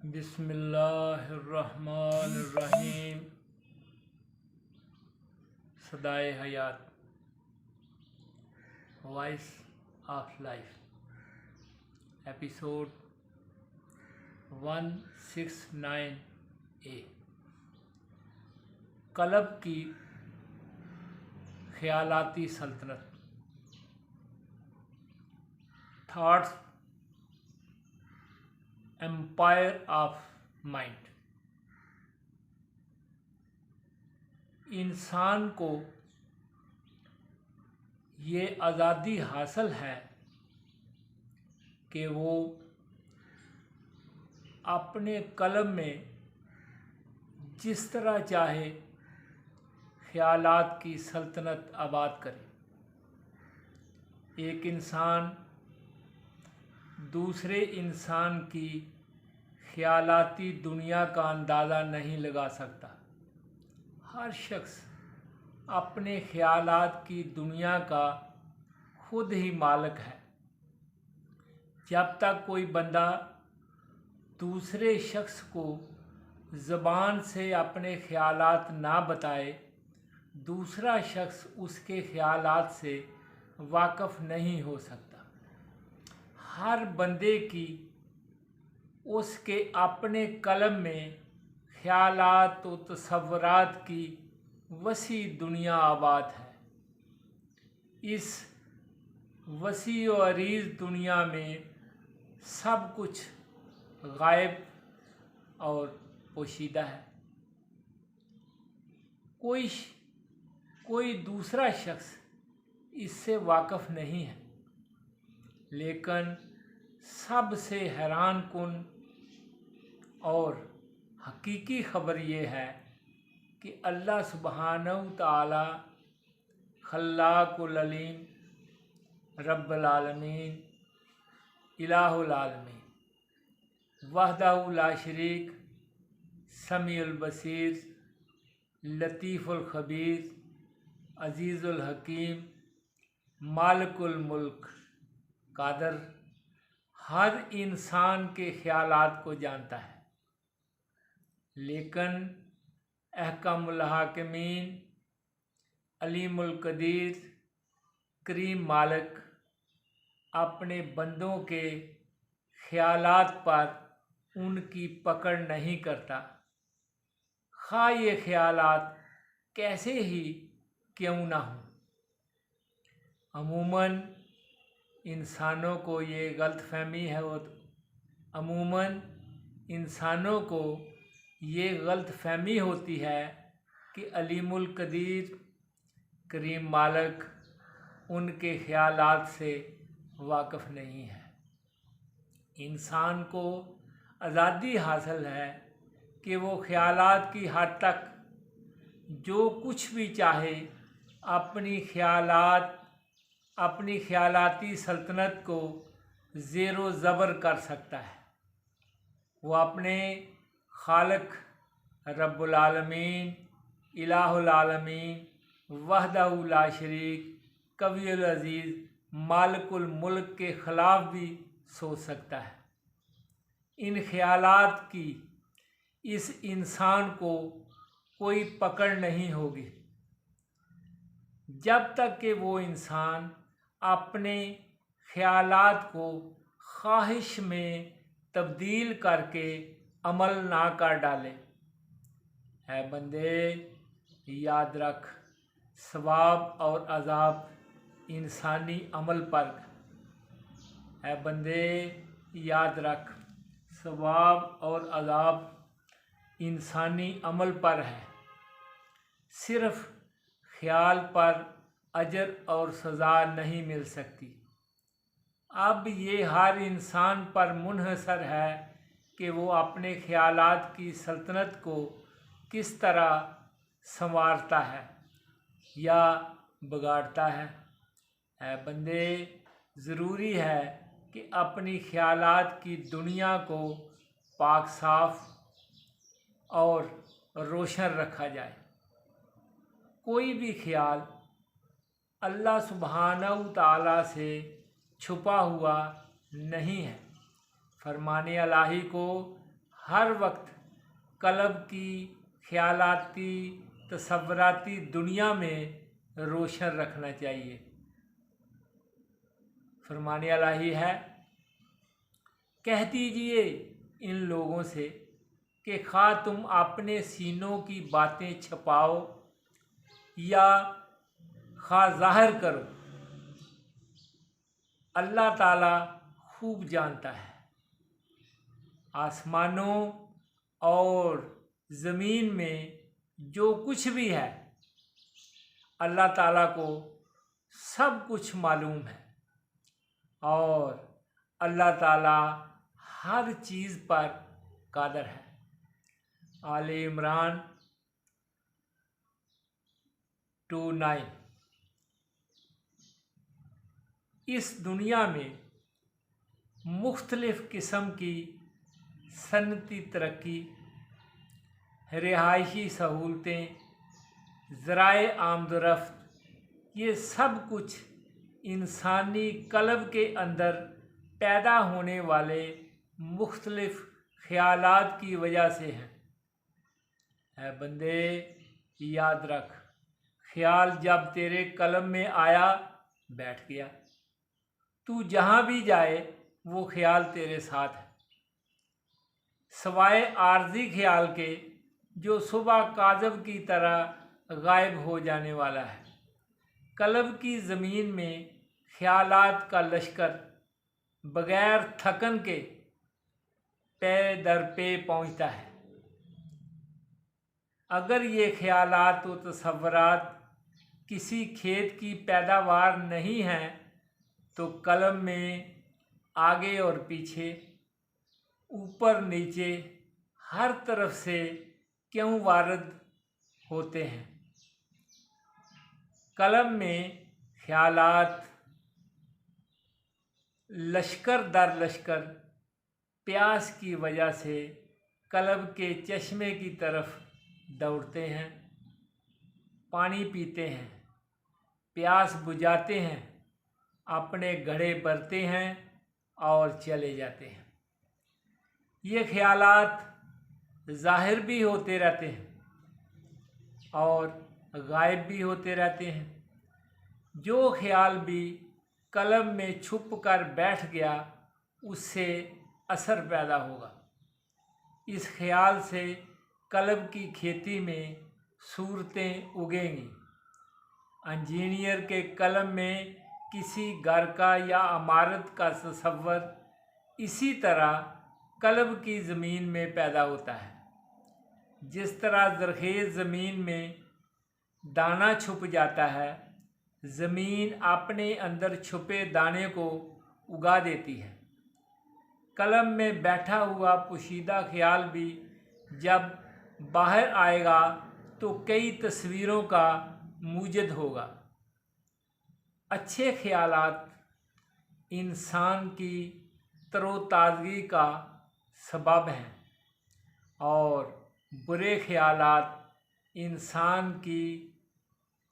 बिस्मिल्लाहिर्रहमानिर्रहीम। सदाए हयात, voice of life, episode 169A। कल्ब की ख्यालाती सल्तनत। Thoughts empire of mind. इंसान को ये आज़ादी हासिल है कि वो अपने कल्ब में जिस तरह चाहे ख्यालात की सल्तनत आबाद करे। एक इंसान दूसरे इंसान की ख्यालाती दुनिया का अंदाज़ा नहीं लगा सकता। हर शख्स अपने ख्यालात की दुनिया का खुद ही मालिक है। जब तक कोई बंदा दूसरे शख्स को ज़बान से अपने ख्यालात ना बताए, दूसरा शख्स उसके ख्यालात से वाक़फ़ नहीं हो सकता। हर बंदे की उसके अपने कल्ब में ख्यालात व तसव्वुरात की वसी दुनिया आबाद है। इस वसी व अरीज़ दुनिया में सब कुछ गायब और पोशीदा है। कोई दूसरा शख्स इससे वाक़फ़ नहीं है। लेकिन सबसे हैरान कुन और हकीकी ख़बर ये है कि अल्लाह सुब्हानहू तआला खल्लाकुल अलीम, रब्बुल आलमीन, इलाहुल आलमीन, वहदहू ला शरीक, समीउल बसीर, लतीफ़ुल खबीर, अज़ीज़ुल हकीम, मालिकुल मुल्क, कादर हर इंसान के ख्यालात को जानता है। लेकिन अहकामुल हाकिमीन, अलीमुल कदीर, करीम मालिक अपने बंदों के ख्यालात पर उनकी पकड़ नहीं करता, खा ये ख्यालात कैसे ही क्यों ना हों। अमूमन इंसानों को ये गलतफहमी है होती है कि अलीमुल कदीर, करीम मालिक उनके ख्यालात से वाक़फ़ नहीं है। इंसान को आज़ादी हासिल है कि वो ख्यालात की हद तक जो कुछ भी चाहे अपनी ख्यालाती सल्तनत को ज़ेरो ज़बर कर सकता है। वो अपने खालिक रब्बुल आलमीन, इलाहुल आलमीन, वहदहू ला शरीक, कवियुल अज़ीज़, मालिकुल मुल्क के ख़िलाफ़ भी सोच सकता है। इन ख्यालात की इस इंसान को कोई पकड़ नहीं होगी जब तक कि वो इंसान अपने ख्यालात को ख्वाहिश में तब्दील करके अमल ना कर डाले। है बंदे, याद रख, सवाब और अज़ाब इंसानी अमल पर है। बंदे, याद रख, सवाब और अज़ाब इंसानी अमल पर है। सिर्फ़ ख्याल पर अजर और सज़ा नहीं मिल सकती। अब ये हर इंसान पर मुनहसर है कि वो अपने ख्यालात की सल्तनत को किस तरह संवारता है या बिगाड़ता है। बंदे, ज़रूरी है कि अपनी ख्यालात की दुनिया को पाक साफ़ और रोशन रखा जाए। कोई भी ख्याल अल्लाह सुब्हानहू तआला से छुपा हुआ नहीं है। फरमाने इलाही को हर वक्त कल्ब की ख्यालाती तसव्वुराती दुनिया में रोशन रखना चाहिए। फरमाने इलाही है, कह दीजिए इन लोगों से कि खा तुम अपने सीनों की बातें छुपाओ या खा ज़ाहिर करो, अल्लाह ताला खूब जानता है। आसमानों और ज़मीन में जो कुछ भी है अल्लाह ताला को सब कुछ मालूम है और अल्लाह ताला हर चीज़ पर कादर है। आले इमरान 2:9। इस दुनिया में मुख्तलिफ़ किस्म की सनती तरक्की, रिहायशी सहूलतें, ज़राए आमदरफ्त, ये सब कुछ इंसानी कल्ब के अंदर पैदा होने वाले मुख्तलिफ़ ख़यालात की वजह से हैं। है बंदे, याद रख, ख्याल जब तेरे कल्ब में आया बैठ गया, तू जहाँ भी जाए वो ख्याल तेरे साथ है, सवाए आर्जी ख्याल के जो सुबह काज़ब की तरह गायब हो जाने वाला है। कल्ब की ज़मीन में ख्यालात का लश्कर बग़ैर थकन के पे दर पे पहुँचता है। अगर ये ख्यालात व तसव्वुरात किसी खेत की पैदावार नहीं हैं तो कल्ब में आगे और पीछे, ऊपर नीचे, हर तरफ से क्यों वारद होते हैं। कल्ब में ख्यालात लश्कर दर लश्कर प्यास की वजह से कल्ब के चश्मे की तरफ दौड़ते हैं, पानी पीते हैं, प्यास बुझाते हैं, अपने घड़े भरते हैं और चले जाते हैं। ये ख्यालात ज़ाहिर भी होते रहते हैं और गायब भी होते रहते हैं। जो ख्याल भी कल्ब में छुप कर बैठ गया उससे असर पैदा होगा। इस ख्याल से कल्ब की खेती में सूरतें उगेंगी। इंजीनियर के कल्ब में किसी घर का या इमारत का तसव्वुर इसी तरह कल्ब की ज़मीन में पैदा होता है। जिस तरह ज़रख़ेज़ ज़मीन में दाना छुप जाता है, ज़मीन अपने अंदर छुपे दाने को उगा देती है। कल्ब में बैठा हुआ पोशीदा ख्याल भी जब बाहर आएगा तो कई तस्वीरों का मूजद होगा। अच्छे ख्यालात इंसान की तरोताज़गी का सबब हैं और बुरे ख्यालात इंसान की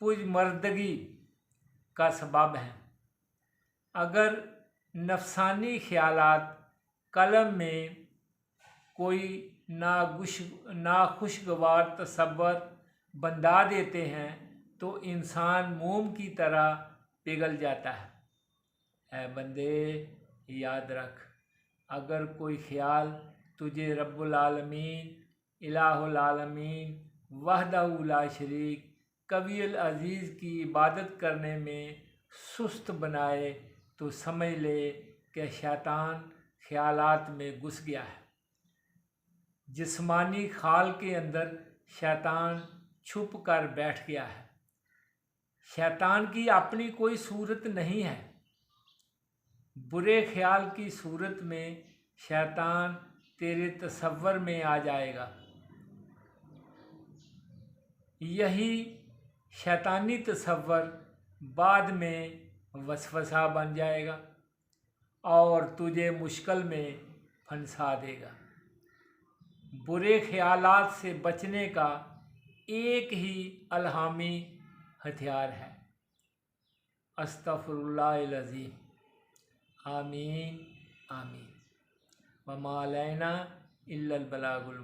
पुजमर्दगी का सबब हैं। अगर नफसानी ख्यालात कल्ब में कोई नाखुशगवार तसव्वुर बंधा देते हैं तो इंसान मोम की तरह पिघल जाता है। ऐ बंदे, याद रख, अगर कोई ख्याल तुझे रब्बुल आलमीन, इलाहुल आलमीन, वहदहु ला शरीक, कवील अज़ीज़ की इबादत करने में सुस्त बनाए तो समझ ले कि शैतान ख्यालात में घुस गया है। जिस्मानी खाल के अंदर शैतान छुप कर बैठ गया है। शैतान की अपनी कोई सूरत नहीं है। बुरे ख्याल की सूरत में शैतान तेरे तसव्वुर में आ जाएगा। यही शैतानी तसव्वुर बाद में वसवसा बन जाएगा और तुझे मुश्किल में फंसा देगा। बुरे ख्यालात से बचने का एक ही अलहामी हथियार है, अस्तग़फिरुल्लाहिल अज़ीम। आमीन आमीन। वमा अलैना इल्लल बलागुल